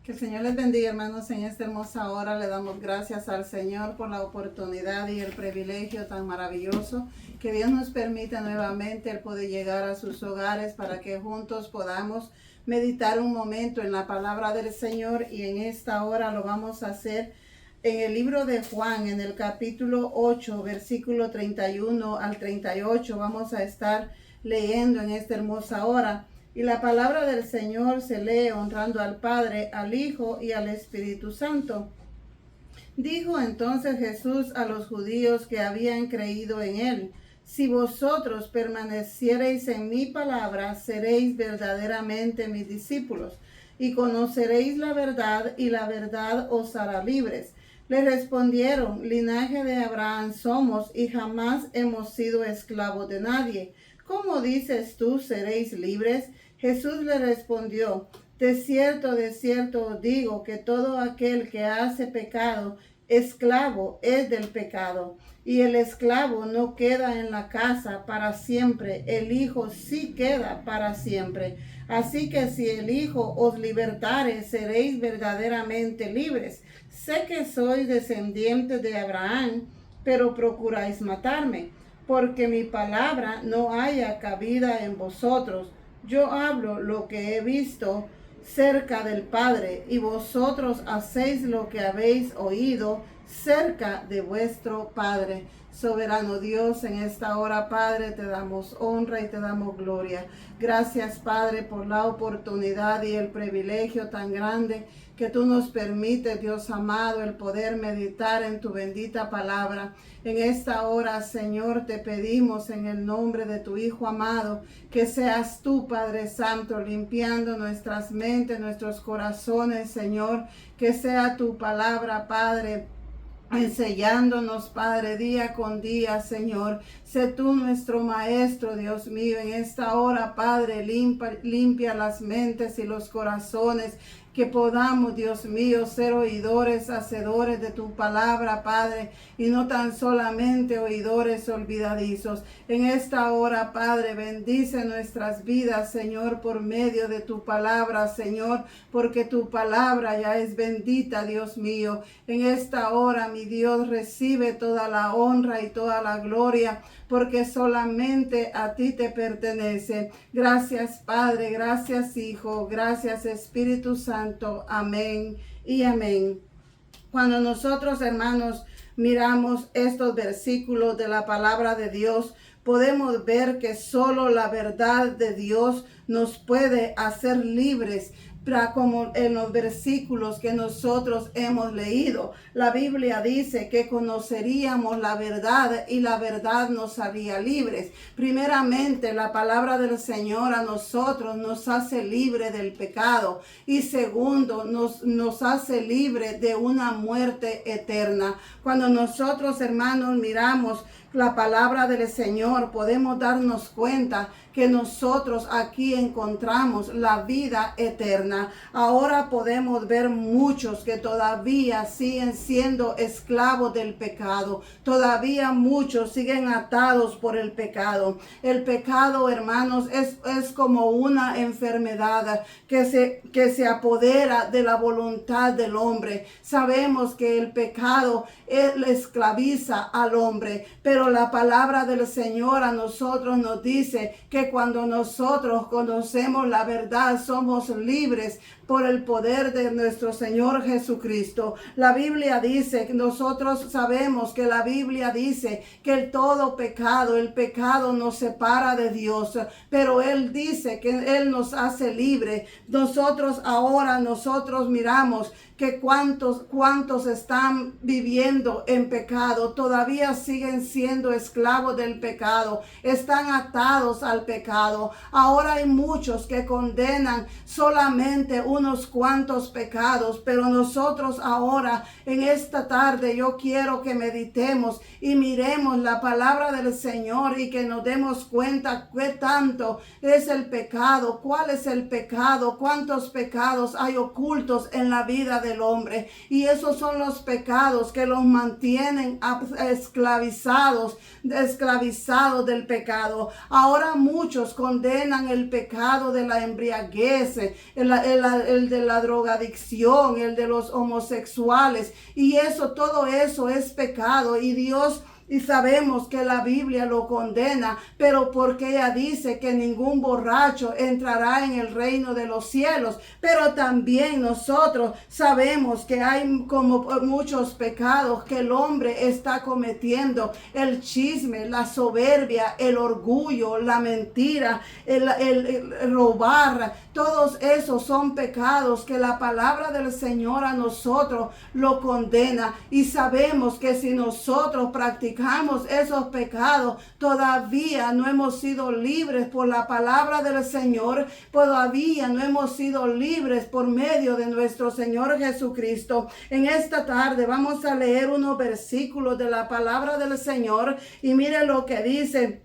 Que el Señor les bendiga, hermanos, en esta hermosa hora. Le damos gracias al Señor por la oportunidad y el privilegio tan maravilloso que Dios nos permite nuevamente el poder llegar a sus hogares para que juntos podamos meditar un momento en la palabra del Señor. Y en esta hora lo vamos a hacer en el libro de Juan, en el capítulo 8, versículo 31 al 38. Vamos a estar leyendo en esta hermosa hora. Y la palabra del Señor se lee honrando al Padre, al Hijo y al Espíritu Santo. Dijo entonces Jesús a los judíos que habían creído en él: si vosotros permaneciereis en mi palabra, seréis verdaderamente mis discípulos, y conoceréis la verdad, y la verdad os hará libres. Le respondieron: linaje de Abraham somos, y jamás hemos sido esclavos de nadie. ¿Cómo dices tú, seréis libres? Jesús le respondió: de cierto os digo que todo aquel que hace pecado, esclavo es del pecado. Y el esclavo no queda en la casa para siempre, el Hijo sí queda para siempre. Así que si el Hijo os libertare, seréis verdaderamente libres. Sé que sois descendientes de Abraham, pero procuráis matarme, porque mi palabra no haya cabida en vosotros. Yo hablo lo que he visto cerca del Padre, y vosotros hacéis lo que habéis oído cerca de vuestro Padre. Soberano Dios, en esta hora, Padre, te damos honra y te damos gloria. Gracias, Padre, por la oportunidad y el privilegio tan grande que tú nos permites, Dios amado, el poder meditar en tu bendita palabra. En esta hora, Señor, te pedimos en el nombre de tu Hijo amado, que seas tú, Padre Santo, limpiando nuestras mentes, nuestros corazones, Señor, que sea tu palabra, Padre, enseñándonos, Padre, día con día, Señor. Sé tú nuestro Maestro, Dios mío. En esta hora, Padre, limpia las mentes y los corazones, que podamos, Dios mío, ser oidores, hacedores de tu palabra, Padre, y no tan solamente oidores olvidadizos. En esta hora, Padre, bendice nuestras vidas, Señor, por medio de tu palabra, Señor, porque tu palabra ya es bendita, Dios mío. En esta hora, mi Dios, recibe toda la honra y toda la gloria, porque solamente a ti te pertenece. Gracias, Padre, gracias, Hijo, gracias, Espíritu Santo. Amén y amén. Cuando nosotros, hermanos, miramos estos versículos de la palabra de Dios, podemos ver que solo la verdad de Dios nos puede hacer libres, como en los versículos que nosotros hemos leído. La Biblia dice que conoceríamos la verdad y la verdad nos haría libres. Primeramente, la palabra del Señor a nosotros nos hace libre del pecado, y segundo, nos hace libre de una muerte eterna. Cuando nosotros, hermanos, miramos la palabra del Señor, podemos darnos cuenta que nosotros aquí encontramos la vida eterna. Ahora podemos ver muchos que todavía siguen siendo esclavos del pecado. Todavía muchos siguen atados por el pecado. El pecado, hermanos, es como una enfermedad que se apodera de la voluntad del hombre. Sabemos que el pecado esclaviza al hombre, pero la palabra del Señor a nosotros nos dice que cuando nosotros conocemos la verdad, somos libres por el poder de nuestro Señor Jesucristo. La Biblia dice, nosotros sabemos que la Biblia dice que el pecado nos separa de Dios, pero Él dice que Él nos hace libre. Nosotros miramos que cuántos están viviendo en pecado, todavía siguen siendo esclavos del pecado, están atados al pecado. Ahora hay muchos que condenan solamente unos cuantos pecados, pero nosotros ahora en esta tarde yo quiero que meditemos y miremos la palabra del Señor y que nos demos cuenta qué tanto es el pecado, cuál es el pecado, cuántos pecados hay ocultos en la vida del hombre, y esos son los pecados que los mantienen esclavizados esclavizados del pecado. Ahora muchos condenan el pecado de la embriaguez, el de la drogadicción, el de los homosexuales, y todo eso es pecado, y sabemos que la Biblia lo condena, pero porque ella dice que ningún borracho entrará en el reino de los cielos. Pero también nosotros sabemos que hay como muchos pecados que el hombre está cometiendo: el chisme, la soberbia, el orgullo, la mentira, el robar. Todos esos son pecados que la palabra del Señor a nosotros lo condena, y sabemos que si nosotros practicamos esos pecados, todavía no hemos sido libres por la palabra del Señor, todavía no hemos sido libres por medio de nuestro Señor Jesucristo. En esta tarde vamos a leer unos versículos de la palabra del Señor, y mire lo que dice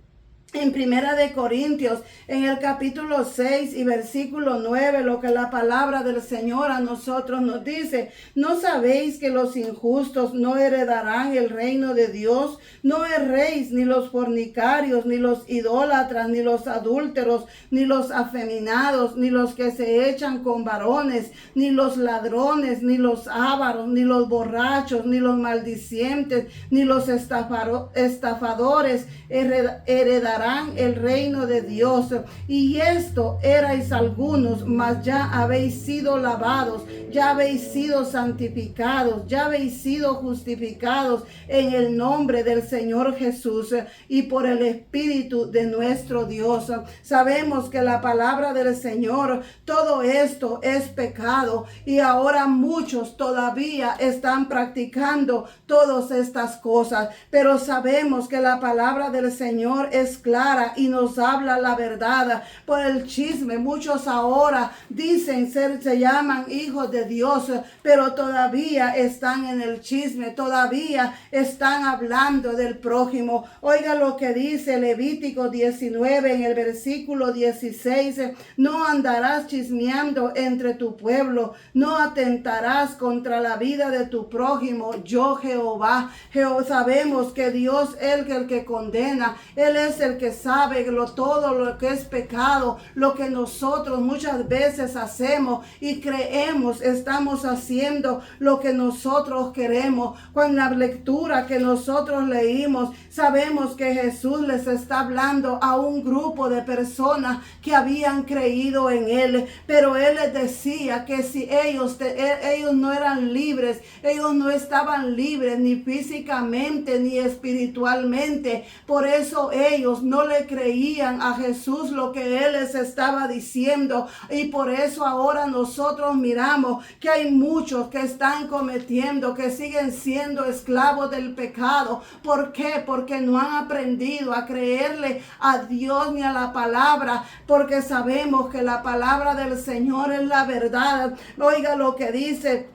en Primera de Corintios, en el capítulo 6 y versículo 9, lo que la palabra del Señor a nosotros nos dice: ¿no sabéis que los injustos no heredarán el reino de Dios? No erréis, ni los fornicarios, ni los idólatras, ni los adúlteros, ni los afeminados, ni los que se echan con varones, ni los ladrones, ni los ávaros, ni los borrachos, ni los maldicientes, ni los estafadores heredarán el reino de Dios. Y esto erais algunos, mas ya habéis sido lavados, ya habéis sido santificados, ya habéis sido justificados en el nombre del Señor Jesús y por el Espíritu de nuestro Dios. Sabemos que la palabra del Señor, todo esto es pecado, y ahora muchos todavía están practicando todas estas cosas, pero sabemos que la palabra del Señor es clara y nos habla la verdad. Por el chisme, muchos ahora dicen se llaman hijos de Dios, pero todavía están en el chisme, todavía están hablando del prójimo. Oiga lo que dice Levítico 19 en el versículo 16: no andarás chismeando entre tu pueblo, no atentarás contra la vida de tu prójimo, yo Jehová. Sabemos que Dios es el que condena, Él es el que sabe todo lo que es pecado, lo que nosotros muchas veces hacemos y creemos estamos haciendo lo que nosotros queremos. Con la lectura que nosotros leímos, sabemos que Jesús les está hablando a un grupo de personas que habían creído en Él, pero Él les decía que si ellos no eran libres, ellos no estaban libres ni físicamente ni espiritualmente. Por eso ellos no le creían a Jesús lo que Él les estaba diciendo, y por eso ahora nosotros miramos que hay muchos que están cometiendo, que siguen siendo esclavos del pecado. ¿Por qué? Porque no han aprendido a creerle a Dios ni a la palabra, porque sabemos que la palabra del Señor es la verdad. Oiga lo que dice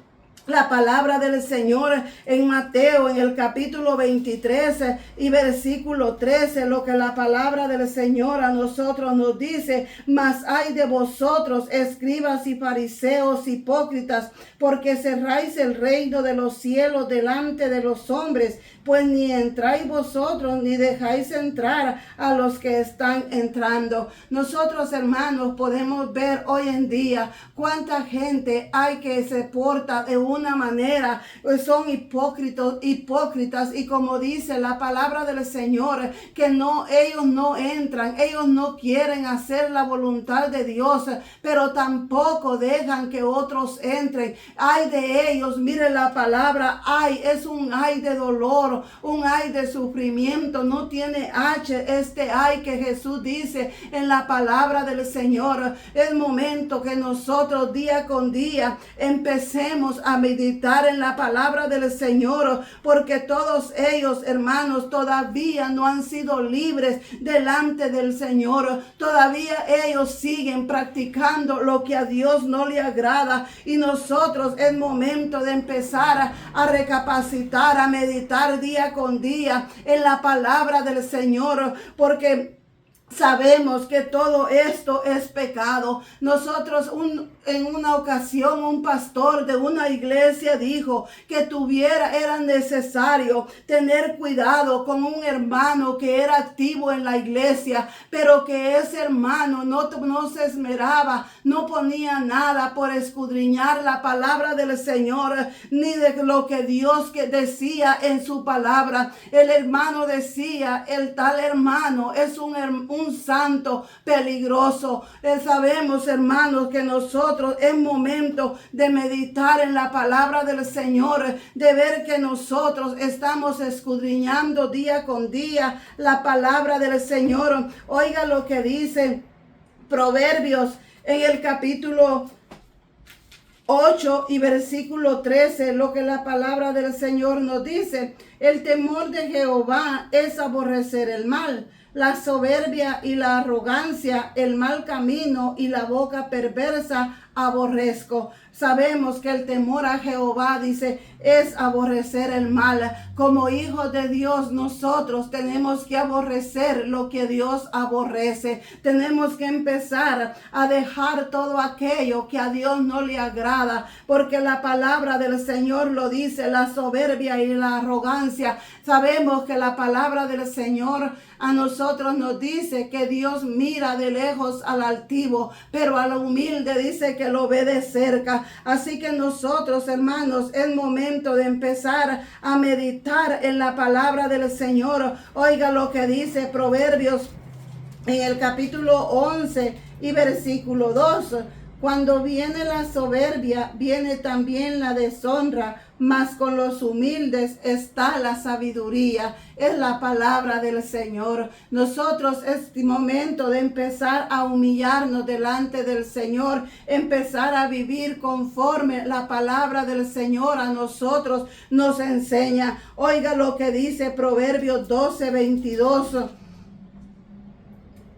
la palabra del Señor en Mateo, en el capítulo 23 y versículo 13, lo que la palabra del Señor a nosotros nos dice: mas hay de vosotros, escribas y fariseos hipócritas, porque cerráis el reino de los cielos delante de los hombres, pues ni entráis vosotros ni dejáis entrar a los que están entrando. Nosotros, hermanos, podemos ver hoy en día cuánta gente hay que se porta de una manera, son hipócritas, y como dice la palabra del Señor, que ellos no entran, ellos no quieren hacer la voluntad de Dios, pero tampoco dejan que otros entren. Ay de ellos, mire la palabra, ay, es un ay de dolor, un ay de sufrimiento, no tiene H, este ay que Jesús dice en la palabra del Señor. Es momento que nosotros día con día empecemos a meditar en la palabra del Señor, porque todos ellos, hermanos, todavía no han sido libres delante del Señor. Todavía ellos siguen practicando lo que a Dios no le agrada, y nosotros es momento de empezar a recapacitar, a meditar día con día en la palabra del Señor, porque Sabemos que todo esto es pecado. Nosotros en una ocasión un pastor de una iglesia dijo que era necesario tener cuidado con un hermano que era activo en la iglesia, pero que ese hermano no se esmeraba, no ponía nada por escudriñar la palabra del Señor, ni de lo que Dios decía en su palabra. El hermano decía, el tal hermano es un santo peligroso. Sabemos, hermanos, que nosotros es momento de meditar en la palabra del Señor, de ver que nosotros estamos escudriñando día con día la palabra del Señor. Oiga lo que dice Proverbios en el capítulo 8 y versículo 13, lo que la palabra del Señor nos dice: el temor de Jehová es aborrecer el mal, la soberbia y la arrogancia, el mal camino y la boca perversa aborrezco. Sabemos que el temor a Jehová, dice, es aborrecer el mal. Como hijos de Dios, nosotros tenemos que aborrecer lo que Dios aborrece. Tenemos que empezar a dejar todo aquello que a Dios no le agrada, porque la palabra del Señor lo dice, la soberbia y la arrogancia. Sabemos que la palabra del Señor a nosotros nos dice que Dios mira de lejos al altivo, pero al humilde dice que lo ve de cerca. Así que nosotros, hermanos, es momento de empezar a meditar en la palabra del Señor. Oiga lo que dice Proverbios en el capítulo 11 y versículo 2. Cuando viene la soberbia, viene también la deshonra, mas con los humildes está la sabiduría. Es la palabra del Señor. Nosotros es momento de empezar a humillarnos delante del Señor, empezar a vivir conforme la palabra del Señor a nosotros nos enseña. Oiga lo que dice Proverbios 12:22.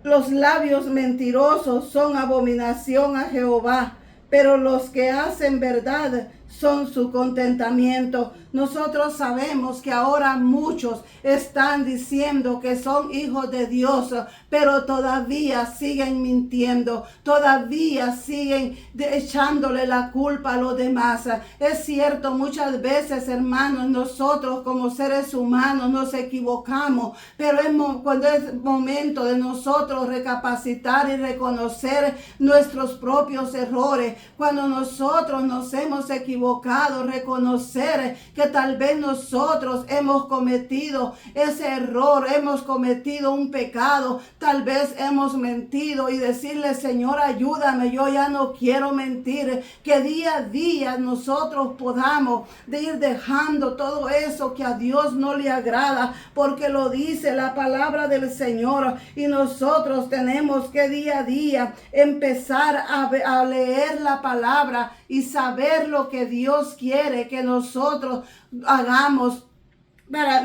Los labios mentirosos son abominación a Jehová, pero los que hacen verdad son su contentamiento. Nosotros sabemos que ahora muchos están diciendo que son hijos de Dios, pero todavía siguen mintiendo, todavía siguen echándole la culpa a los demás. Es cierto, muchas veces, hermanos, nosotros como seres humanos nos equivocamos, pero cuando es momento de nosotros recapacitar y reconocer nuestros propios errores, cuando nosotros nos hemos equivocado, reconocer que tal vez nosotros hemos cometido ese error, hemos cometido un pecado, tal vez hemos mentido y decirle: Señor, ayúdame, yo ya no quiero mentir. Que día a día nosotros podamos ir dejando todo eso que a Dios no le agrada, porque lo dice la palabra del Señor, y nosotros tenemos que día a día empezar a leer la palabra y saber lo que Dios quiere que nosotros hagamos.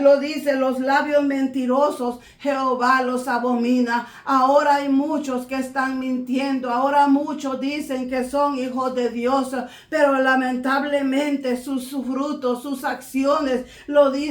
Lo dice, los labios mentirosos Jehová los abomina. Ahora hay muchos que están mintiendo, ahora muchos dicen que son hijos de Dios, pero lamentablemente sus frutos, sus acciones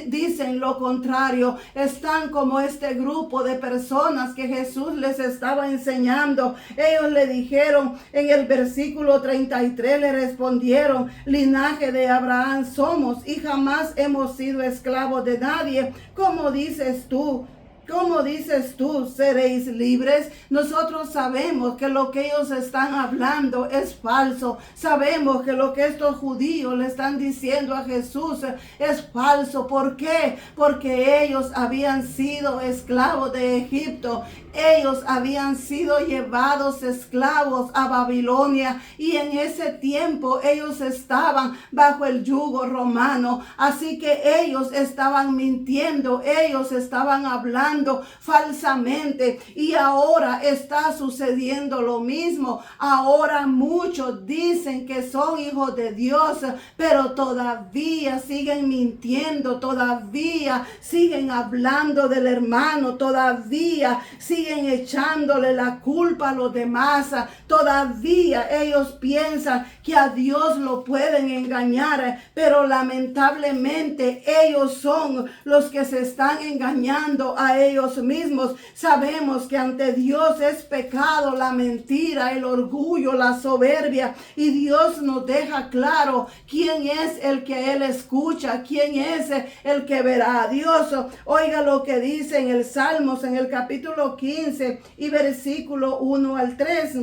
dicen lo contrario. Están como este grupo de personas que Jesús les estaba enseñando. Ellos le dijeron en el versículo 33, le respondieron: linaje de Abraham somos y jamás hemos sido esclavos de nadie. ¿Cómo dices tú? ¿Cómo dices tú, seréis libres? Nosotros sabemos que lo que ellos están hablando es falso. Sabemos que lo que estos judíos le están diciendo a Jesús es falso. ¿Por qué? Porque ellos habían sido esclavos de Egipto. Ellos habían sido llevados esclavos a Babilonia, y en ese tiempo ellos estaban bajo el yugo romano. Así que ellos estaban mintiendo, ellos estaban hablando falsamente, y ahora está sucediendo lo mismo. Ahora muchos dicen que son hijos de Dios, pero todavía siguen mintiendo, todavía siguen hablando del hermano, todavía siguen echándole la culpa a los demás. Todavía ellos piensan que a Dios lo pueden engañar, pero lamentablemente ellos son los que se están engañando a ellos mismos. Sabemos que ante Dios es pecado la mentira, el orgullo, la soberbia, y Dios nos deja claro quién es el que Él escucha, quién es el que verá a Dios. Oiga lo que dice en el Salmos, en el capítulo 15 y versículo 1 al 3.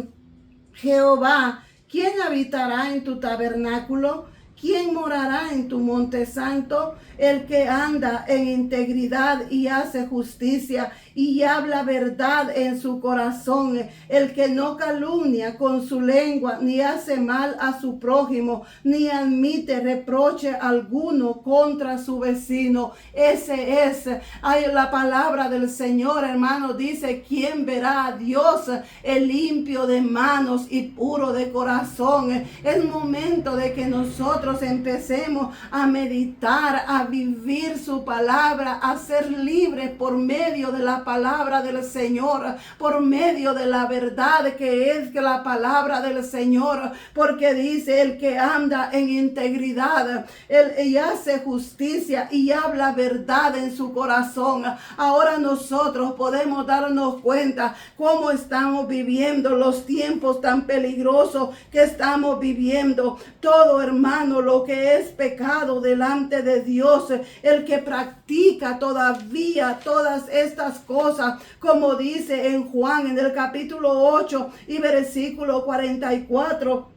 Jehová, ¿quién habitará en tu tabernáculo? ¿Quién morará en tu monte santo? El que anda en integridad y hace justicia y habla verdad en su corazón, el que no calumnia con su lengua, ni hace mal a su prójimo, ni admite reproche alguno contra su vecino. Ese es la palabra del Señor, hermano. Dice, ¿quién verá a Dios? El limpio de manos y puro de corazón. Es momento de que nosotros empecemos a meditar, a vivir su palabra, a ser libres por medio de la palabra del Señor, por medio de la verdad que es la palabra del Señor, porque dice, el que anda en integridad, él hace justicia y habla verdad en su corazón. Ahora nosotros podemos darnos cuenta cómo estamos viviendo los tiempos tan peligrosos que estamos viviendo. Todo, hermano, lo que es pecado delante de Dios, el que practica todavía todas estas cosas, como dice en Juan en el capítulo 8 y versículo 44.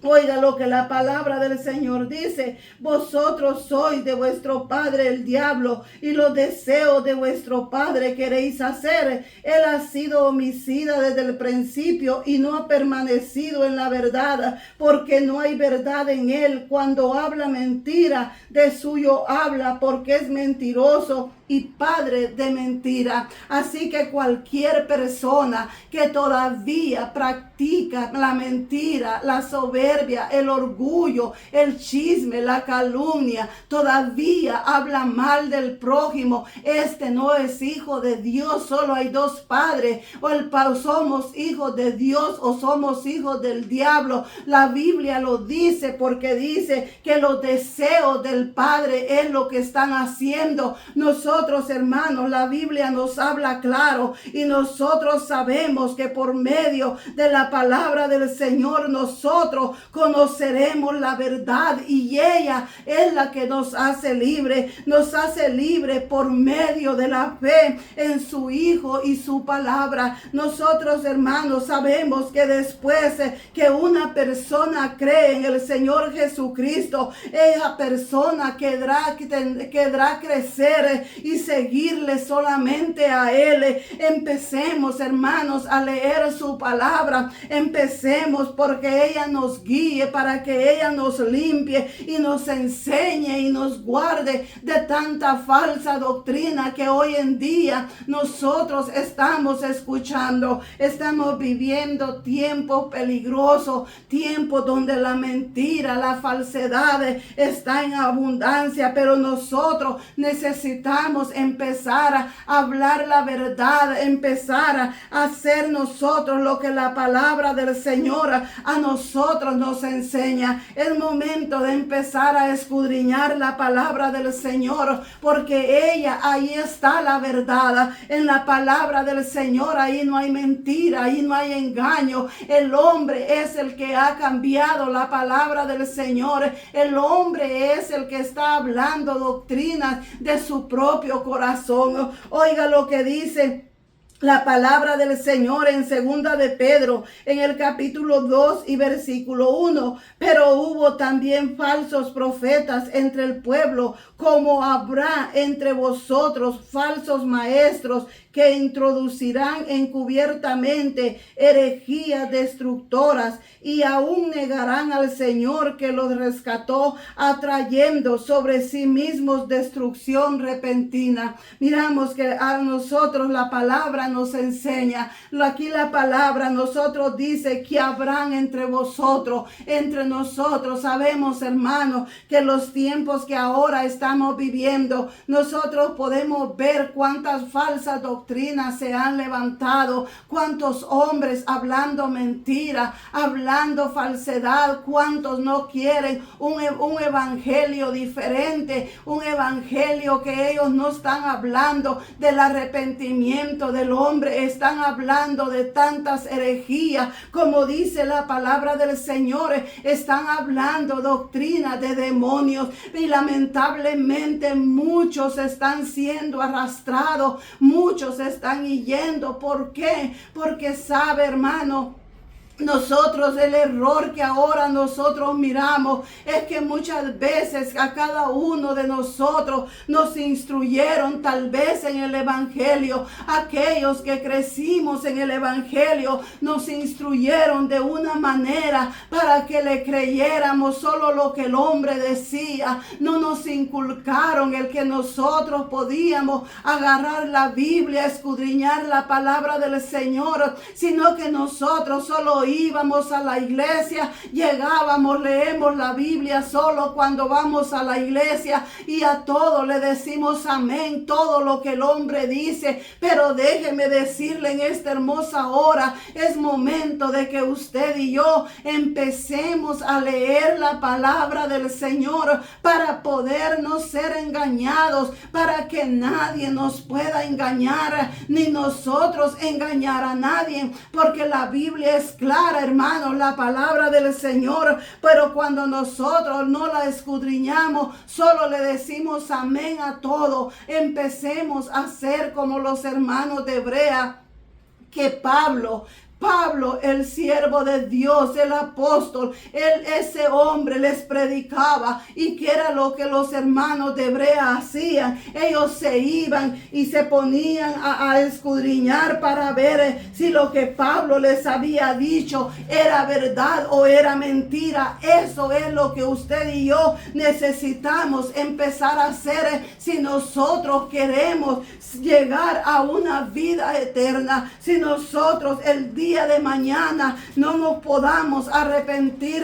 Oiga lo que la palabra del Señor dice: vosotros sois de vuestro padre el diablo, y los deseos de vuestro padre queréis hacer. Él ha sido homicida desde el principio y no ha permanecido en la verdad, porque no hay verdad en él. Cuando habla mentira, de suyo habla, porque es mentiroso y padre de mentira. Así que cualquier persona que todavía practica la mentira, la soberbia, el orgullo, el chisme, la calumnia, todavía habla mal del prójimo, este no es hijo de Dios. Solo hay dos padres: o somos hijos de Dios o somos hijos del diablo. La Biblia lo dice, porque dice que los deseos del Padre es lo que están haciendo. Nosotros, hermanos, la Biblia nos habla claro, y nosotros sabemos que por medio de la palabra del Señor nosotros conoceremos la verdad, y ella es la que nos hace libre. Nos hace libre por medio de la fe en su Hijo y su palabra. Nosotros, hermanos, sabemos que después que una persona cree en el Señor Jesucristo, esa persona querrá crecer y seguirle solamente a Él. Empecemos, hermanos, a leer su palabra. Empecemos porque ella nos guíe, para que ella nos limpie y nos enseñe y nos guarde de tanta falsa doctrina que hoy en día nosotros estamos escuchando. Estamos viviendo tiempos peligrosos, tiempos donde la mentira, la falsedad está en abundancia, pero nosotros necesitamos empezar a hablar la verdad, empezar a hacer nosotros lo que la palabra del Señor a nosotros nos enseña. Es momento de empezar a escudriñar la palabra del Señor, porque ahí está la verdad. En la palabra del Señor, ahí no hay mentira, ahí no hay engaño. El hombre es el que ha cambiado la palabra del Señor. El hombre es el que está hablando doctrinas de su propio corazón. Oiga lo que dice la palabra del Señor en segunda de Pedro, en el capítulo 2 y versículo 1. Pero hubo también falsos profetas entre el pueblo, como habrá entre vosotros falsos maestros, que introducirán encubiertamente herejías destructoras, y aún negarán al Señor que los rescató, atrayendo sobre sí mismos destrucción repentina. Miramos que a nosotros la palabra nos enseña. Aquí la palabra nosotros dice que habrán entre vosotros, entre nosotros. Sabemos, hermanos, que los tiempos que ahora estamos viviendo, nosotros podemos ver cuántas falsas doctrinas doctrinas se han levantado, cuántos hombres hablando mentira, hablando falsedad, cuántos no quieren un evangelio diferente, un evangelio que ellos no están hablando del arrepentimiento del hombre, están hablando de tantas herejías, como dice la palabra del Señor, están hablando doctrina de demonios, y lamentablemente muchos están siendo arrastrados, muchos están yendo. ¿Por qué? Porque sabe, hermano, nosotros, el error que ahora nosotros miramos es que muchas veces a cada uno de nosotros nos instruyeron tal vez en el evangelio. Aquellos que crecimos en el evangelio nos instruyeron de una manera para que le creyéramos solo lo que el hombre decía. No nos inculcaron el que nosotros podíamos agarrar la Biblia, escudriñar la palabra del Señor, sino que nosotros solo íbamos a la iglesia, llegábamos, leemos la Biblia solo cuando vamos a la iglesia y a todo le decimos amén, todo lo que el hombre dice. Pero déjeme decirle, en esta hermosa hora es momento de que usted y yo empecemos a leer la palabra del Señor para poder no ser engañados, para que nadie nos pueda engañar, ni nosotros engañar a nadie, porque la Biblia es clara, hermanos, la palabra del Señor. Pero cuando nosotros no la escudriñamos, solo le decimos amén a todo. Empecemos a ser como los hermanos de Hebrea, que Pablo, el siervo de Dios, el apóstol, ese hombre les predicaba. ¿Y qué era lo que los hermanos de Hebrea hacían? Ellos se iban y se ponían a escudriñar para ver si lo que Pablo les había dicho era verdad o era mentira. Eso es lo que usted y yo necesitamos empezar a hacer si nosotros queremos llegar a una vida eterna. Si nosotros el día de mañana no nos podamos arrepentir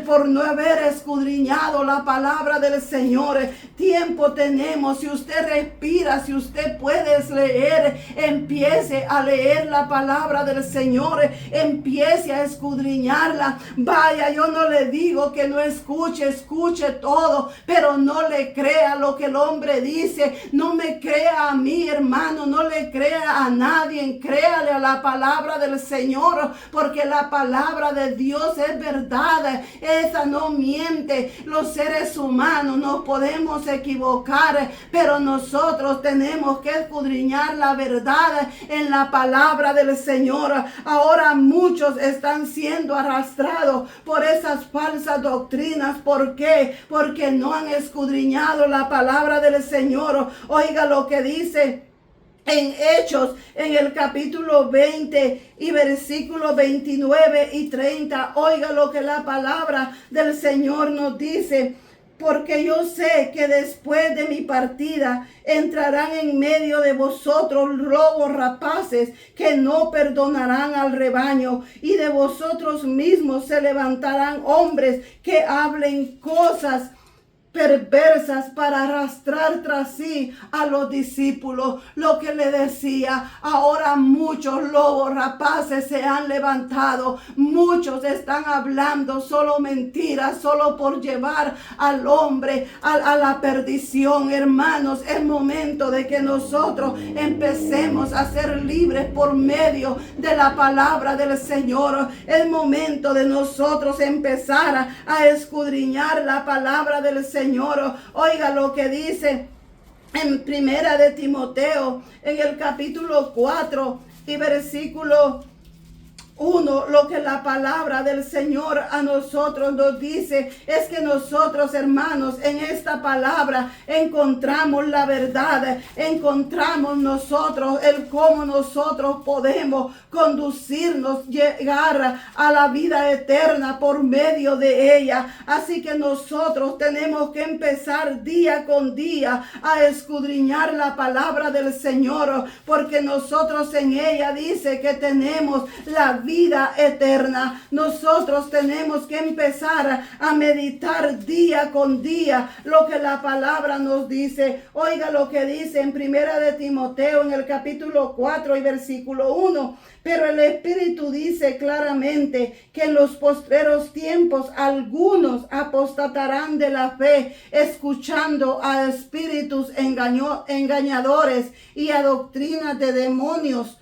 por no haber escudriñado la palabra del Señor. Tiempo tenemos. Si usted respira, si usted puede leer, empiece a leer la palabra del Señor, empiece a escudriñarla. Vaya, yo no le digo que no escuche todo, pero no le crea lo que el hombre dice. No me crea a mí, hermano, no le crea a nadie, créale a la palabra del Señor, porque la palabra de Dios es verdad, esa no miente. Los seres humanos nos podemos equivocar, pero nosotros tenemos que escudriñar la verdad en la palabra del Señor. Ahora muchos están siendo arrastrados por esas falsas doctrinas. ¿Por qué? Porque no han escudriñado la palabra del Señor. Oiga lo que dice en Hechos, en el capítulo 20 y versículos 29 y 30. Oiga lo que la palabra del Señor nos dice. Porque yo sé que después de mi partida entrarán en medio de vosotros lobos rapaces que no perdonarán al rebaño, y de vosotros mismos se levantarán hombres que hablen cosas perversas para arrastrar tras sí a los discípulos. Lo que le decía, ahora muchos lobos rapaces se han levantado, muchos están hablando solo mentiras, solo por llevar al hombre a la perdición. Hermanos, es momento de que nosotros empecemos a ser libres por medio de la palabra del Señor. Es momento de nosotros empezar a escudriñar la palabra del Señor. Oiga lo que dice en Primera de Timoteo, en el capítulo 4 y versículo 1, lo que la palabra del Señor a nosotros nos dice es que nosotros, hermanos, en esta palabra encontramos la verdad, encontramos nosotros el cómo nosotros podemos conducirnos, llegar a la vida eterna por medio de ella. Así que nosotros tenemos que empezar día con día a escudriñar la palabra del Señor, porque nosotros en ella dice que tenemos la vida vida eterna. Nosotros tenemos que empezar a meditar día con día lo que la palabra nos dice. Oiga lo que dice en Primera de Timoteo, en el capítulo 4 y versículo 1. Pero el Espíritu dice claramente que en los postreros tiempos algunos apostatarán de la fe, escuchando a espíritus engañadores y a doctrinas de demonios.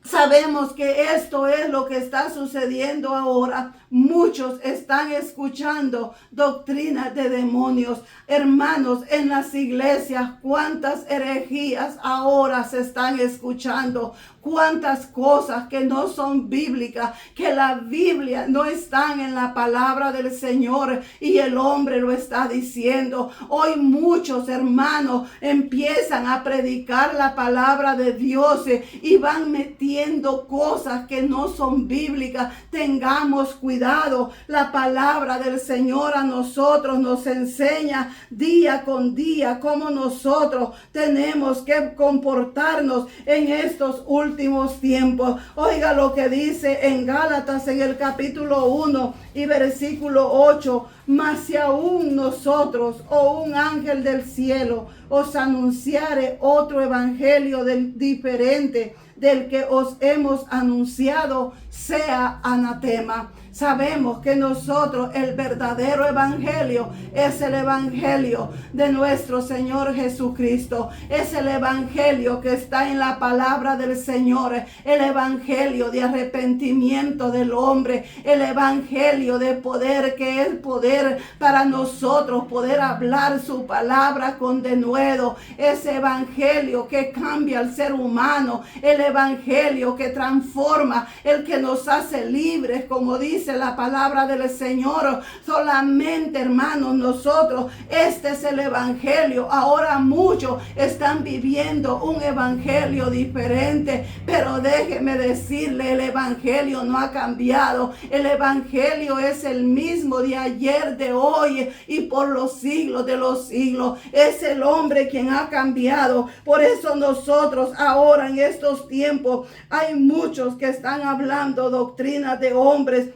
Sabemos que esto es lo que está sucediendo ahora. Muchos están escuchando doctrinas de demonios. Hermanos, en las iglesias, cuántas herejías ahora se están escuchando. Cuántas cosas que no son bíblicas, que la Biblia no están en la palabra del Señor y el hombre lo está diciendo. Hoy muchos hermanos empiezan a predicar la palabra de Dios y van metiendo cosas que no son bíblicas. Tengamos cuidado. La palabra del Señor a nosotros nos enseña día con día cómo nosotros tenemos que comportarnos en estos últimos tiempos. Oiga lo que dice en Gálatas en el capítulo 1 y versículo 8. Mas si aún nosotros o un ángel del cielo os anunciare otro evangelio diferente del que os hemos anunciado, sea anatema. Sabemos que nosotros el verdadero evangelio es el evangelio de nuestro Señor Jesucristo. Es el evangelio que está en la palabra del Señor. El evangelio de arrepentimiento del hombre. El evangelio de poder, que es poder para nosotros poder hablar su palabra con denuedo. Ese evangelio que cambia al ser humano. El evangelio que transforma, el que nos hace libres, como dice la palabra del Señor. Solamente, hermanos, nosotros, este es el evangelio. Ahora muchos están viviendo un evangelio diferente, pero déjeme decirle, el evangelio no ha cambiado. El evangelio es el mismo de ayer, de hoy y por los siglos de los siglos. Es el hombre quien ha cambiado. Por eso nosotros ahora en estos tiempos hay muchos que están hablando doctrinas de hombres.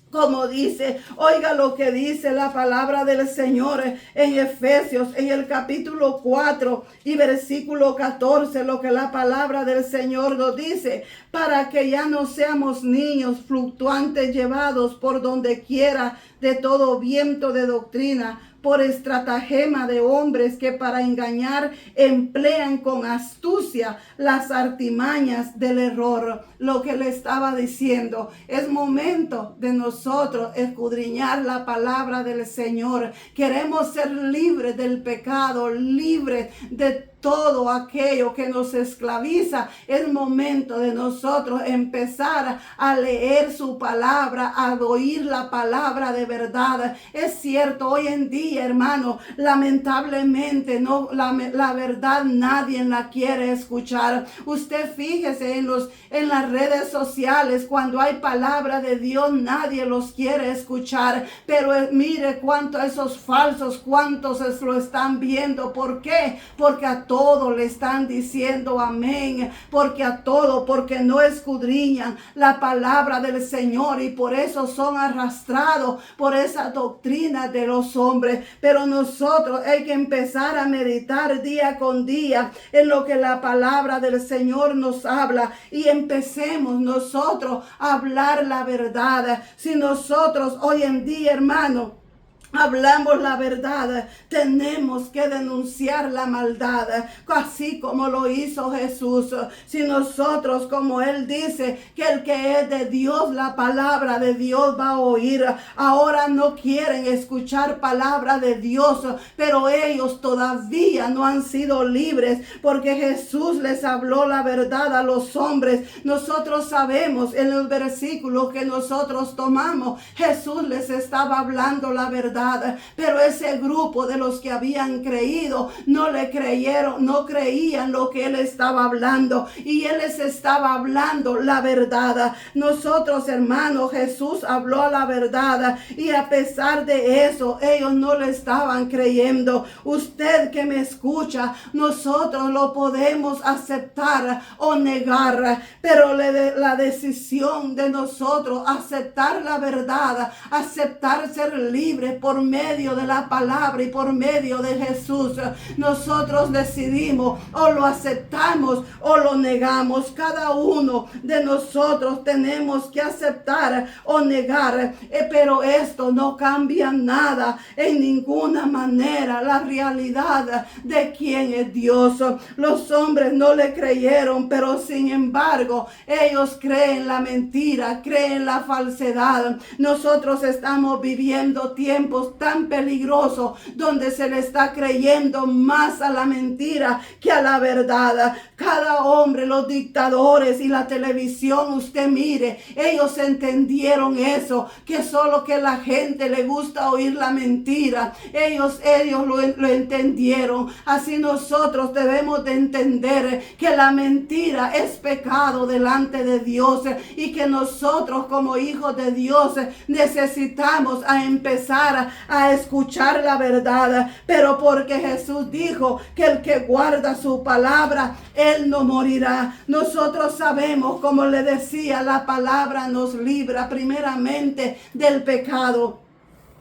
Como dice, oiga lo que dice la palabra del Señor en Efesios, en el capítulo 4 y versículo 14, lo que la palabra del Señor nos dice, para que ya no seamos niños fluctuantes llevados por donde quiera de todo viento de doctrina, por estratagema de hombres que para engañar emplean con astucia las artimañas del error. Lo que le estaba diciendo, es momento de nosotros escudriñar la palabra del Señor. Queremos ser libres del pecado, libres de todo aquello que nos esclaviza. Es momento de nosotros empezar a leer su palabra, a oír la palabra de verdad. Es cierto, hoy en día, hermano, lamentablemente no, la verdad nadie la quiere escuchar. Usted fíjese en las redes sociales, cuando hay palabra de Dios, nadie los quiere escuchar. Pero mire cuánto esos falsos, cuántos lo están viendo. ¿Por qué? Porque a todo le están diciendo amén, porque no escudriñan la palabra del Señor y por eso son arrastrados por esa doctrina de los hombres. Pero nosotros hay que empezar a meditar día con día en lo que la palabra del Señor nos habla y empecemos nosotros a hablar la verdad. Si nosotros hoy en día, hermano, hablamos la verdad, tenemos que denunciar la maldad, así como lo hizo Jesús. Si nosotros, como Él dice, que el que es de Dios, la palabra de Dios va a oír. Ahora no quieren escuchar palabra de Dios, pero ellos todavía no han sido libres, porque Jesús les habló la verdad a los hombres. Nosotros sabemos en los versículos que nosotros tomamos, Jesús les estaba hablando la verdad. verdad. Pero ese grupo de los que habían creído no le creyeron, no creían lo que él estaba hablando, y él les estaba hablando la verdad. Nosotros, hermanos, Jesús habló la verdad, y a pesar de eso ellos no le estaban creyendo. Usted que me escucha, nosotros lo podemos aceptar o negar, pero la decisión de nosotros aceptar la verdad, aceptar ser libres por medio de la palabra y por medio de Jesús, nosotros decidimos o lo aceptamos o lo negamos. Cada uno de nosotros tenemos que aceptar o negar, pero esto no cambia nada en ninguna manera la realidad de quién es Dios. Los hombres no le creyeron, pero sin embargo ellos creen la mentira, creen la falsedad. Nosotros estamos viviendo tiempos tan peligrosos donde se le está creyendo más a la mentira que a la verdad. Cada hombre, los dictadores y la televisión, usted mire, ellos entendieron eso, que solo que la gente le gusta oír la mentira. Ellos lo entendieron. Así nosotros debemos de entender que la mentira es pecado delante de Dios, y que nosotros como hijos de Dios necesitamos a empezar a escuchar la verdad. Pero porque Jesús dijo que el que guarda su palabra, él no morirá. Nosotros sabemos, como le decía, la palabra nos libra primeramente del pecado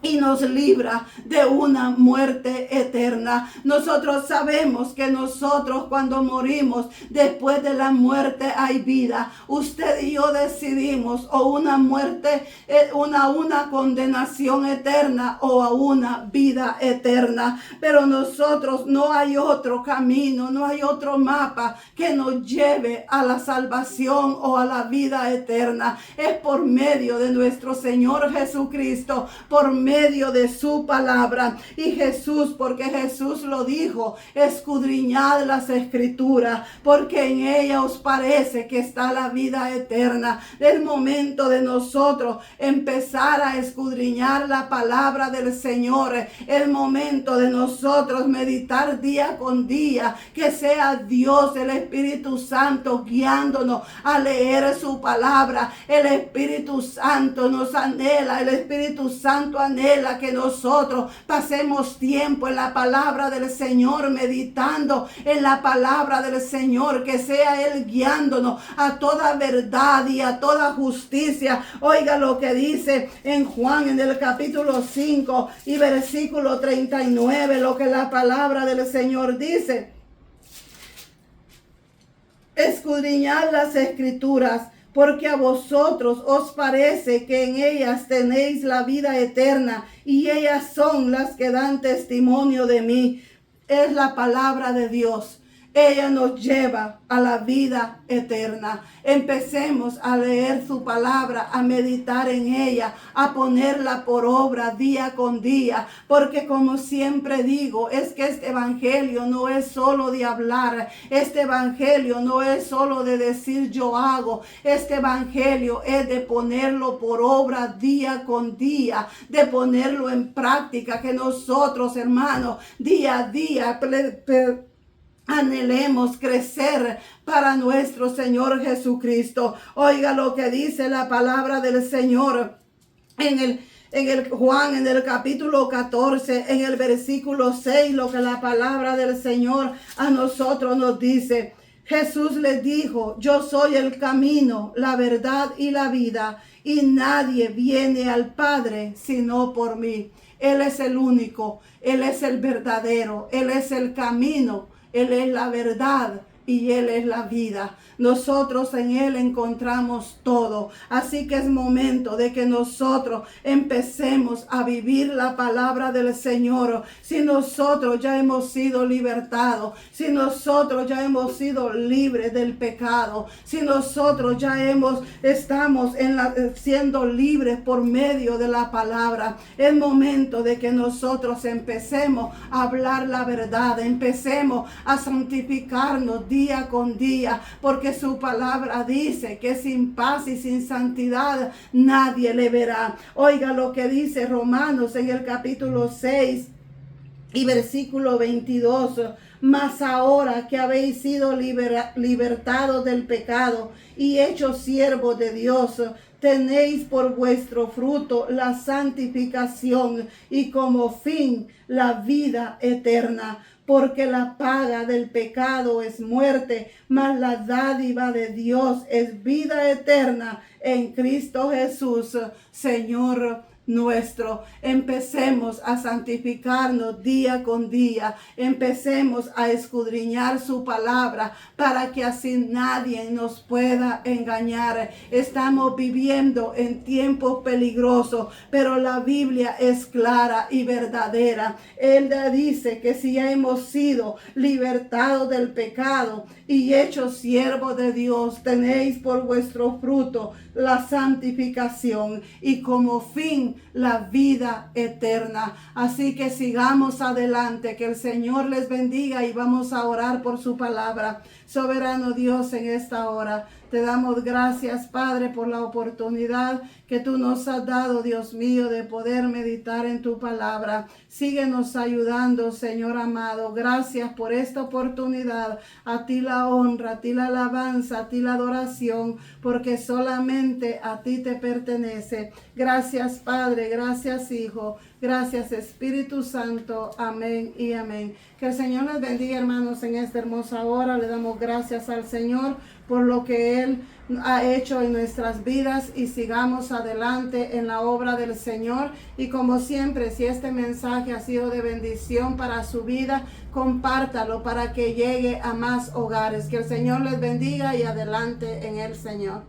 y nos libra de una muerte eterna. Nosotros sabemos que nosotros cuando morimos, después de la muerte hay vida. Usted y yo decidimos o una muerte, una condenación eterna, o a una vida eterna. Pero nosotros, no hay otro camino, no hay otro mapa que nos lleve a la salvación o a la vida eterna. Es por medio de nuestro Señor Jesucristo, por medio de su palabra. Y Jesús, porque Jesús lo dijo, escudriñad las escrituras, porque en ella os parece que está la vida eterna. Es momento de nosotros empezar a escudriñar la palabra del Señor. Es momento de nosotros meditar día con día, que sea Dios, el Espíritu Santo, guiándonos a leer su palabra. El Espíritu Santo nos anhela, el Espíritu Santo anhela que nosotros pasemos tiempo en la palabra del Señor, meditando en la palabra del Señor, que sea Él guiándonos a toda verdad y a toda justicia. Oiga lo que dice en Juan, en el capítulo 5 y versículo 39, lo que la palabra del Señor dice: escudriñad las escrituras, porque a vosotros os parece que en ellas tenéis la vida eterna, y ellas son las que dan testimonio de mí. Es la palabra de Dios. Ella nos lleva a la vida eterna. Empecemos a leer su palabra, a meditar en ella, a ponerla por obra día con día, porque como siempre digo, es que este evangelio no es solo de hablar, este evangelio no es solo de decir yo hago, este evangelio es de ponerlo por obra día con día, de ponerlo en práctica, que nosotros, hermanos, día a día anhelemos crecer para nuestro Señor Jesucristo. Oiga lo que dice la palabra del Señor en el Juan, en el capítulo 14, en el versículo 6, lo que la palabra del Señor a nosotros nos dice. Jesús les dijo: yo soy el camino, la verdad y la vida, y nadie viene al Padre sino por mí. Él es el único, Él es el verdadero, Él es el camino, Él es la verdad y Él es la vida. Nosotros en Él encontramos todo. Así que es momento de que nosotros empecemos a vivir la palabra del Señor. Si nosotros ya hemos sido libertados, si nosotros ya hemos sido libres del pecado, si nosotros ya estamos siendo libres por medio de la palabra, es momento de que nosotros empecemos a hablar la verdad, empecemos a santificarnos día con día, porque su palabra dice que sin paz y sin santidad nadie le verá. Oiga lo que dice Romanos en el capítulo 6 y versículo 22. Mas ahora que habéis sido libertados del pecado y hechos siervos de Dios, tenéis por vuestro fruto la santificación y como fin la vida eterna. Porque la paga del pecado es muerte, mas la dádiva de Dios es vida eterna en Cristo Jesús, Señor nuestro. Empecemos a santificarnos día con día. Empecemos a escudriñar su palabra para que así nadie nos pueda engañar. Estamos viviendo en tiempos peligrosos, pero la Biblia es clara y verdadera. Él dice que si ya hemos sido libertados del pecado y hechos siervos de Dios, tenéis por vuestro fruto la santificación y como fin la vida eterna. Así que sigamos adelante, que el Señor les bendiga y vamos a orar por su palabra. Soberano Dios, en esta hora te damos gracias, Padre, por la oportunidad que tú nos has dado, Dios mío, de poder meditar en tu palabra. Síguenos ayudando, Señor amado. Gracias por esta oportunidad. A ti la honra, a ti la alabanza, a ti la adoración, porque solamente a ti te pertenece. Gracias, Padre. Gracias, Hijo. Gracias, Espíritu Santo. Amén y amén. Que el Señor les bendiga, hermanos, en esta hermosa hora. Le damos gracias al Señor por lo que Él ha hecho en nuestras vidas y sigamos adelante en la obra del Señor. Y como siempre, si este mensaje ha sido de bendición para su vida, compártalo para que llegue a más hogares. Que el Señor les bendiga y adelante en el Señor.